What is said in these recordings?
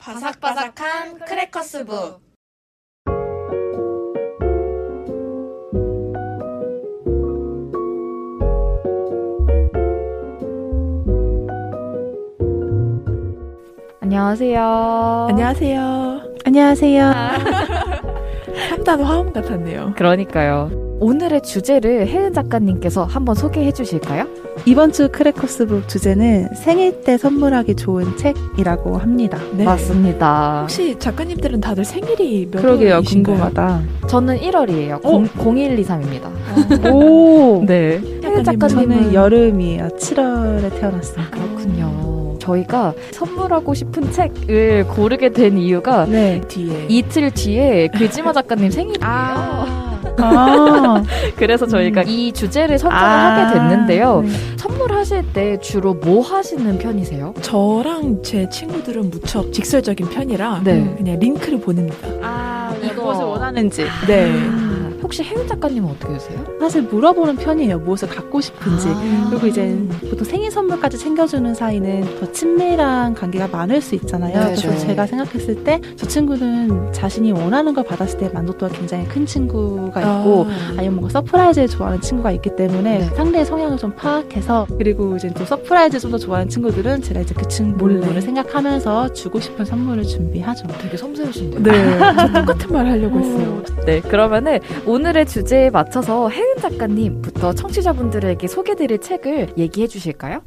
바삭바삭한 크래커스북. 안녕하세요. 안녕하세요. 안녕하세요. 3단 화음 같았네요. 그러니까요. 오늘의 주제를 혜은 작가님께서 한번 소개해 주실까요? 이번 주 크래커스북 주제는 생일 때 선물하기 좋은 책이라고 합니다. 네. 맞습니다. 혹시 작가님들은 다들 생일이 몇 그러게요. 월이신가요? 궁금하다. 저는 1월이에요. 0123입니다. 오! 네. 혜은 작가님은 저는 여름이에요. 7월에 태어났어요. 그렇군요. 저희가 선물하고 싶은 책을 고르게 된 이유가 네. 뒤에 이틀 뒤에 그지마 작가님 생일이에요. 그래서 저희가 이 주제를 선정을 하게 됐는데요. 네. 선물하실 때 주로 뭐 하시는 편이세요? 저랑 제 친구들은 무척 직설적인 편이라 네. 그냥 링크를 보냅니다. 무엇을 원하는지. 네. 혹시 혜은 작가님은 어떻게 되세요? 사실 물어보는 편이에요. 무엇을 갖고 싶은지. 그리고 이제 보통 생일 선물까지 챙겨주는 사이는 더 친밀한 관계가 많을 수 있잖아요. 네, 그래서 네. 제가 생각했을 때 저 친구는 자신이 원하는 걸 받았을 때 만족도가 굉장히 큰 친구가 있고 아니면 뭔가 서프라이즈를 좋아하는 친구가 있기 때문에 네. 상대의 성향을 좀 파악해서 그리고 이제 또 서프라이즈 좀 더 좋아하는 친구들은 제가 이제 그 친구를 몰래. 생각하면서 주고 싶은 선물을 준비하죠. 되게 섬세하신데요. 네. 저 똑같은 말 하려고 했어요. 네, 그러면은 오늘의 주제에 맞춰서 혜은 작가님부터 청취자분들에게 소개드릴 책을 얘기해 주실까요?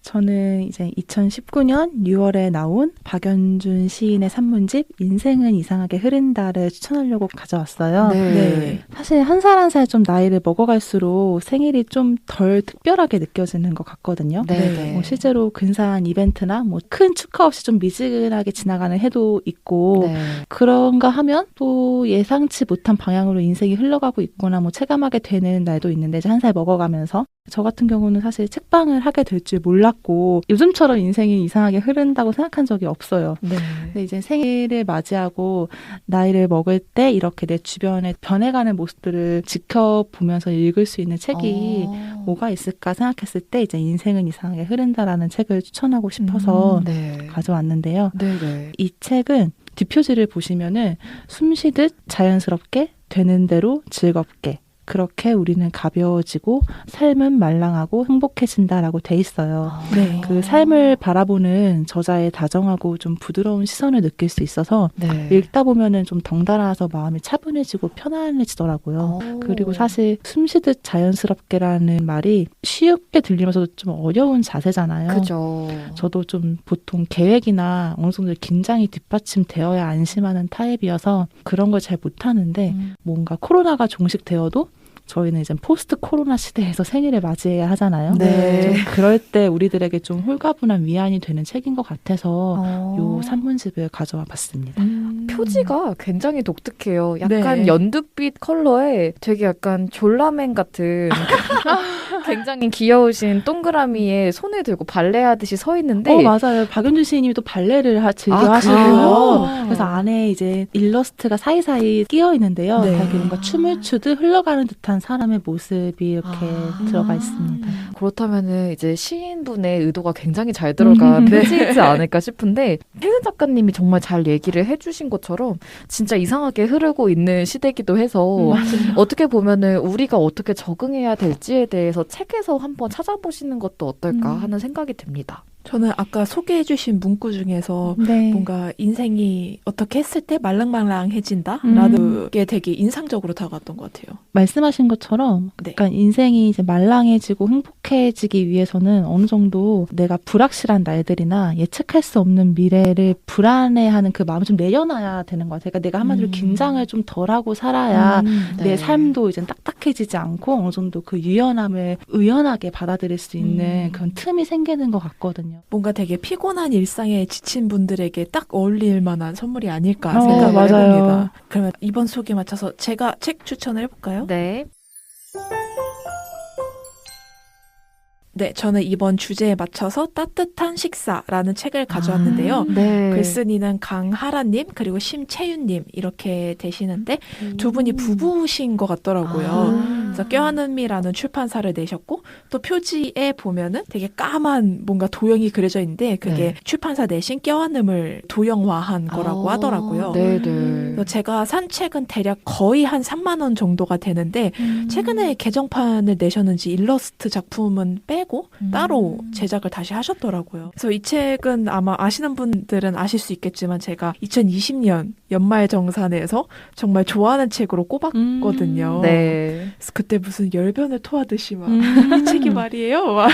저는 이제 2019년 6월에 나온 박연준 시인의 산문집 인생은 이상하게 흐른다를 추천하려고 가져왔어요. 네. 사실 한 살 한 살 좀 나이를 먹어갈수록 생일이 좀 덜 특별하게 느껴지는 것 같거든요. 네. 뭐 실제로 근사한 이벤트나 뭐 큰 축하 없이 좀 미지근하게 지나가는 해도 있고 네. 그런가 하면 또 예상치 못한 방향으로 인생이 흘러가고 있거나 뭐 체감하게 되는 날도 있는데 이제 한 살 먹어가면서 저 같은 경우는 사실 책방을 하게 될 줄 몰랐고 요즘처럼 인생이 이상하게 흐른다고 생각한 적이 없어요. 네. 근데 이제 생일을 맞이하고 나이를 먹을 때 이렇게 내 주변에 변해가는 모습들을 지켜보면서 읽을 수 있는 책이 뭐가 있을까 생각했을 때 이제 인생은 이상하게 흐른다라는 책을 추천하고 싶어서 네. 가져왔는데요. 네. 이 책은 뒷표지를 보시면은 숨쉬듯 자연스럽게 되는 대로 즐겁게 그렇게 우리는 가벼워지고 삶은 말랑하고 행복해진다라고 돼 있어요. 네. 그 삶을 바라보는 저자의 다정하고 좀 부드러운 시선을 느낄 수 있어서 네. 읽다 보면은 좀 덩달아서 마음이 차분해지고 편안해지더라고요. 그리고 사실 숨쉬듯 자연스럽게라는 말이 쉽게 들리면서도 좀 어려운 자세잖아요. 그죠. 저도 좀 보통 계획이나 어느 정도 긴장이 뒷받침되어야 안심하는 타입이어서 그런 걸 잘 못하는데 뭔가 코로나가 종식되어도 저희는 이제 포스트 코로나 시대에서 생일을 맞이해야 하잖아요. 네. 좀 그럴 때 우리들에게 좀 홀가분한 위안이 되는 책인 것 같아서 요 산문집을 가져와 봤습니다. 표지가 굉장히 독특해요. 약간 네. 연두빛 컬러에 되게 약간 졸라맨 같은 굉장히 귀여우신 동그라미에 손을 들고 발레하듯이 서 있는데 맞아요. 박연준 시인님이 또 발레를 즐겨 그래요? 하시고요. 그래서 안에 이제 일러스트가 사이사이 끼어 있는데요. 네. 되게 뭔가 춤을 추듯 흘러가는 듯한 사람의 모습이 이렇게 들어가 있습니다. 그렇다면은 이제 시인분의 의도가 굉장히 잘 들어간 표지이지 않을까 싶은데 혜은 작가님이 정말 잘 얘기를 해주신 것처럼 진짜 이상하게 흐르고 있는 시대이기도 해서 어떻게 보면은 우리가 어떻게 적응해야 될지에 대해서 책에서 한번 찾아보시는 것도 어떨까 하는 생각이 듭니다. 저는 아까 소개해주신 문구 중에서 네. 뭔가 인생이 어떻게 했을 때 말랑말랑해진다라는 게 되게 인상적으로 다가왔던 것 같아요. 말씀하신 것처럼 네. 그러니까 인생이 이제 말랑해지고 행복해지기 위해서는 어느 정도 내가 불확실한 날들이나 예측할 수 없는 미래를 불안해하는 그 마음을 좀 내려놔야 되는 것 같아요. 그러니까 내가 한마디로 긴장을 좀 덜하고 살아야 내 삶도 이제 딱딱해지지 않고 어느 정도 그 유연함을 의연하게 받아들일 수 있는 그런 틈이 생기는 것 같거든요. 뭔가 되게 피곤한 일상에 지친 분들에게 딱 어울릴 만한 선물이 아닐까 생각을 맞아요. 해봅니다. 그러면 이번 수업에 맞춰서 제가 책 추천을 해볼까요? 네. 네, 저는 이번 주제에 맞춰서 따뜻한 식사라는 책을 가져왔는데요. 네. 글쓴이는 강하라님 그리고 심채윤님 이렇게 되시는데 두 분이 부부신 것 같더라고요. 그래서 껴안음이라는 출판사를 내셨고 또 표지에 보면은 되게 까만 뭔가 도형이 그려져 있는데 그게 네. 출판사 내신 껴안음을 도형화한 거라고 하더라고요. 네네. 그래서 제가 산 책은 대략 거의 한 3만 원 정도가 되는데 최근에 개정판을 내셨는지 일러스트 작품은 빼고 따로 제작을 다시 하셨더라고요. 그래서 이 책은 아마 아시는 분들은 아실 수 있겠지만 제가 2020년 연말정산에서 정말 좋아하는 책으로 꼽았거든요. 네. 그래서 그때 무슨 열변을 토하듯이 막 이 책이 말이에요. 막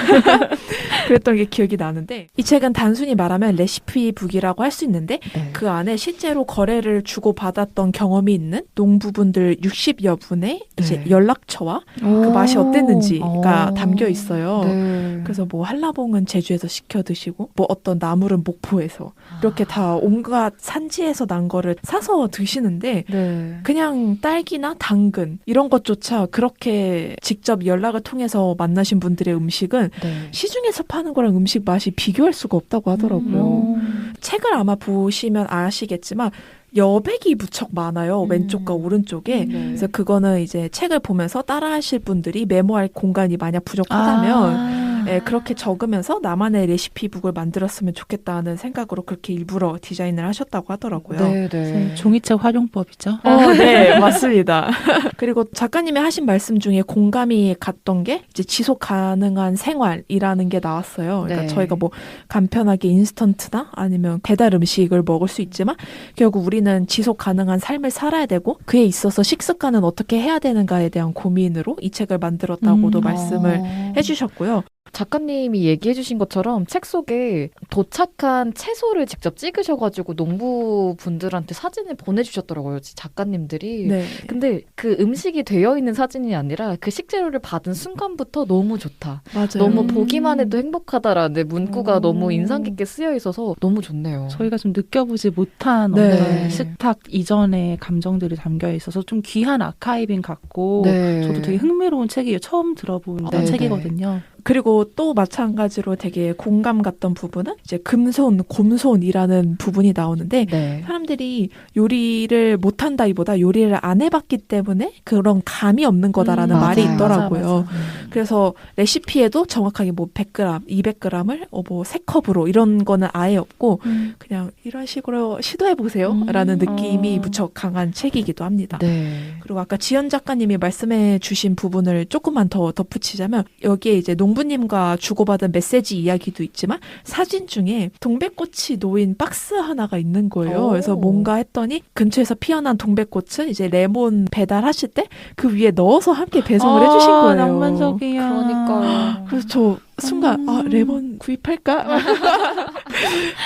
그랬던 게 기억이 나는데 이 책은 단순히 말하면 레시피북이라고 할 수 있는데 네. 그 안에 실제로 거래를 주고받았던 경험이 있는 농부분들 60여 분의 이제 네. 연락처와 그 맛이 어땠는지가 오. 담겨 있어요. 네. 그래서 뭐 한라봉은 제주에서 시켜 드시고 뭐 어떤 나물은 목포에서 이렇게 다 온갖 산지에서 난 거를 사서 드시는데 네. 그냥 딸기나 당근 이런 것조차 그렇게 직접 연락을 통해서 만나신 분들의 음식은 네. 시중에서 파는 거랑 음식 맛이 비교할 수가 없다고 하더라고요. 음. 책을 아마 보시면 아시겠지만 여백이 무척 많아요. 왼쪽과 오른쪽에. 네. 그래서 그거는 이제 책을 보면서 따라하실 분들이 메모할 공간이 만약 부족하다면 예, 그렇게 적으면서 나만의 레시피북을 만들었으면 좋겠다는 생각으로 그렇게 일부러 디자인을 하셨다고 하더라고요. 네. 종이책 활용법이죠. 네, 맞습니다. 그리고 작가님이 하신 말씀 중에 공감이 갔던 게 이제 지속 가능한 생활이라는 게 나왔어요. 그러니까 네. 저희가 뭐 간편하게 인스턴트나 아니면 배달 음식을 먹을 수 있지만 결국 우리는 지속 가능한 삶을 살아야 되고 그에 있어서 식습관은 어떻게 해야 되는가에 대한 고민으로 이 책을 만들었다고도 말씀을 해주셨고요. 작가님이 얘기해 주신 것처럼 책 속에 도착한 채소를 직접 찍으셔가지고 농부분들한테 사진을 보내주셨더라고요. 작가님들이. 네. 근데 그 음식이 되어 있는 사진이 아니라 그 식재료를 받은 순간부터 너무 좋다. 맞아요. 너무 보기만 해도 행복하다라는 문구가 오. 너무 인상 깊게 쓰여 있어서 너무 좋네요. 저희가 좀 느껴보지 못한 네. 어떤 식탁 이전의 감정들이 담겨 있어서 좀 귀한 아카이빙 같고 네. 저도 되게 흥미로운 책이에요. 처음 들어본 네, 책이거든요. 그리고 또 마찬가지로 되게 공감 갔던 부분은 이제 금손, 곰손이라는 부분이 나오는데 네. 사람들이 요리를 못한다기보다 요리를 안 해봤기 때문에 그런 감이 없는 거다라는 말이 맞아요. 있더라고요. 맞아. 그래서 레시피에도 정확하게 뭐 100g, 200g을 뭐 3컵으로 이런 거는 아예 없고 그냥 이런 식으로 시도해보세요 라는 느낌이 무척 강한 책이기도 합니다. 네. 그리고 아까 지연 작가님이 말씀해 주신 부분을 조금만 더 덧붙이자면 여기에 이제 농부님과 주고받은 메시지 이야기도 있지만 사진 중에 동백꽃이 놓인 박스 하나가 있는 거예요. 오. 그래서 뭔가 했더니 근처에서 피어난 동백꽃은 이제 레몬 배달하실 때 그 위에 넣어서 함께 배송을 해주신 거예요. 낭만적이야. 그러니까요. 그래서 저 순간 레몬 구입할까?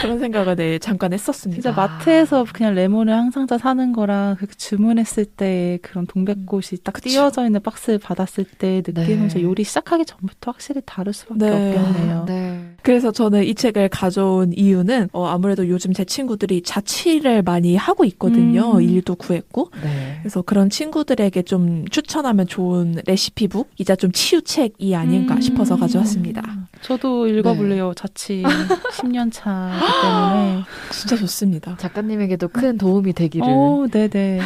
그런 생각을 네, 잠깐 했었습니다. 진짜 마트에서 그냥 레몬을 항상 다 사는 거랑 그렇게 주문했을 때 그런 동백꽃이 딱 그쵸. 띄어져 있는 박스를 받았을 때 느낌은 네. 진짜 요리 시작하기 전부터 확실히 다를 수밖에 네. 없겠네요. 네. 그래서 저는 이 책을 가져온 이유는 아무래도 요즘 제 친구들이 자취를 많이 하고 있거든요. 일도 구했고. 네. 그래서 그런 친구들에게 좀 추천하면 좋은 레시피북이자 좀 치유책이 아닌가 싶어서 가져왔습니다. 저도 읽어볼래요. 자취 10년 차이기 때문에. 진짜 좋습니다. 작가님에게도 큰 도움이 되기를. 네네. 네.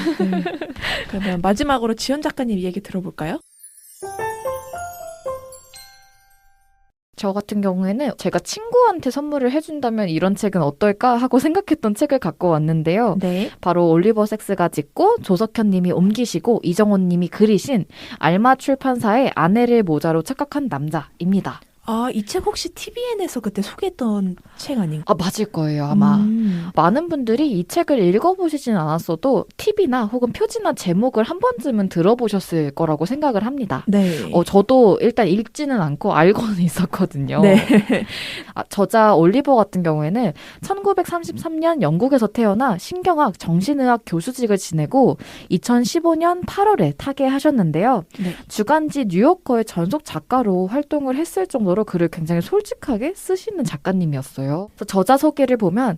그러면 마지막으로 지연 작가님 이야기 들어볼까요? 저 같은 경우에는 제가 친구한테 선물을 해준다면 이런 책은 어떨까 하고 생각했던 책을 갖고 왔는데요. 네. 바로 올리버 섹스가 짓고 조석현 님이 옮기시고 이정원 님이 그리신 알마 출판사의 아내를 모자로 착각한 남자입니다. 아, 이 책 혹시 TVN에서 그때 소개했던 책 아닌가? 아, 맞을 거예요, 아마. 많은 분들이 이 책을 읽어보시진 않았어도 TV나 혹은 표지나 제목을 한 번쯤은 들어보셨을 거라고 생각을 합니다. 네. 저도 일단 읽지는 않고 알고는 있었거든요. 네. 저자 올리버 같은 경우에는 1933년 영국에서 태어나 신경학, 정신의학 교수직을 지내고 2015년 8월에 타계하셨는데요. 네. 주간지 뉴요커의 전속 작가로 활동을 했을 정도로 정도로 글을 굉장히 솔직하게 쓰시는 작가님이었어요. 그래서 저자 소개를 보면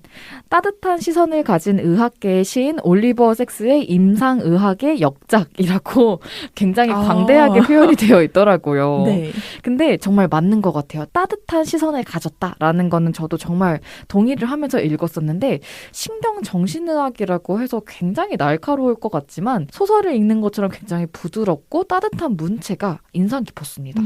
따뜻한 시선을 가진 의학계의 시인 올리버 섹스의 임상의학의 역작이라고 굉장히 광대하게 표현이 되어 있더라고요. 네. 근데 정말 맞는 것 같아요. 따뜻한 시선을 가졌다라는 거는 저도 정말 동의를 하면서 읽었었는데 신경정신의학이라고 해서 굉장히 날카로울 것 같지만 소설을 읽는 것처럼 굉장히 부드럽고 따뜻한 문체가 인상 깊었습니다.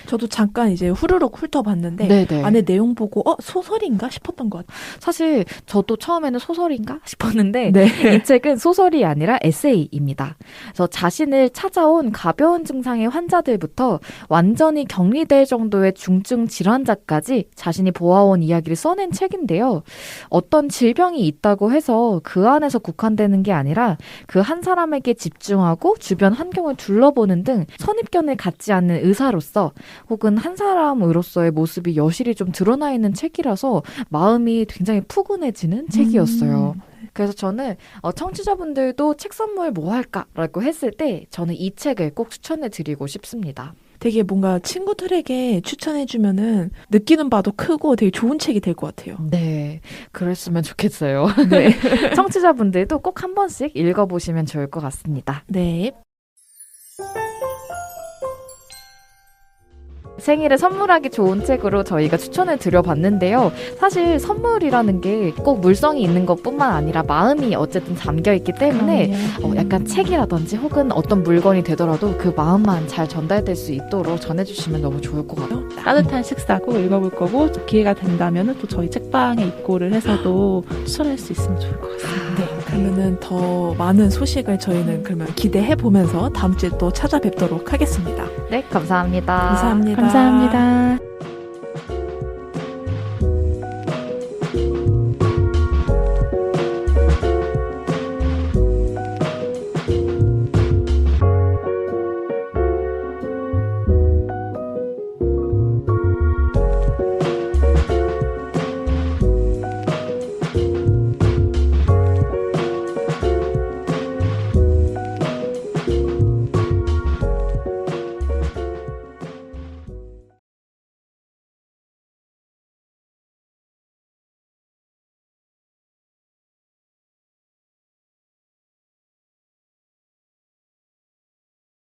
저도 잠깐 이제 후루룩 훑어봤는데 네네. 안에 내용 보고 소설인가 싶었던 것 같아요. 사실 저도 처음에는 소설인가 싶었는데 네. 이 책은 소설이 아니라 에세이입니다. 그래서 자신을 찾아온 가벼운 증상의 환자들부터 완전히 격리될 정도의 중증 질환자까지 자신이 보아온 이야기를 써낸 책인데요. 어떤 질병이 있다고 해서 그 안에서 국한되는 게 아니라 그 한 사람에게 집중하고 주변 환경을 둘러보는 등 선입견을 갖지 않는 의사로서 혹은 한 사람으로서의 모습이 여실히 좀 드러나 있는 책이라서 마음이 굉장히 푸근해지는 책이었어요. 그래서 저는 청취자분들도 책 선물 뭐 할까라고 했을 때 저는 이 책을 꼭 추천해 드리고 싶습니다. 되게 뭔가 친구들에게 추천해주면은 느끼는 바도 크고 되게 좋은 책이 될 것 같아요. 네, 그랬으면 좋겠어요. 네. 청취자분들도 꼭 한 번씩 읽어보시면 좋을 것 같습니다. 네. 생일에 선물하기 좋은 책으로 저희가 추천을 드려봤는데요. 사실 선물이라는 게 꼭 물성이 있는 것뿐만 아니라 마음이 어쨌든 잠겨있기 때문에 약간 책이라든지 혹은 어떤 물건이 되더라도 그 마음만 잘 전달될 수 있도록 전해주시면 너무 좋을 것 같아요. 따뜻한 식사고 읽어볼 거고 기회가 된다면 또 저희 책방에 입고를 해서도 추천할 수 있으면 좋을 것 같습니다. 네. 그러면은 더 많은 소식을 저희는 그러면 기대해 보면서 다음 주에 또 찾아뵙도록 하겠습니다. 네, 감사합니다. 감사합니다. 감사합니다.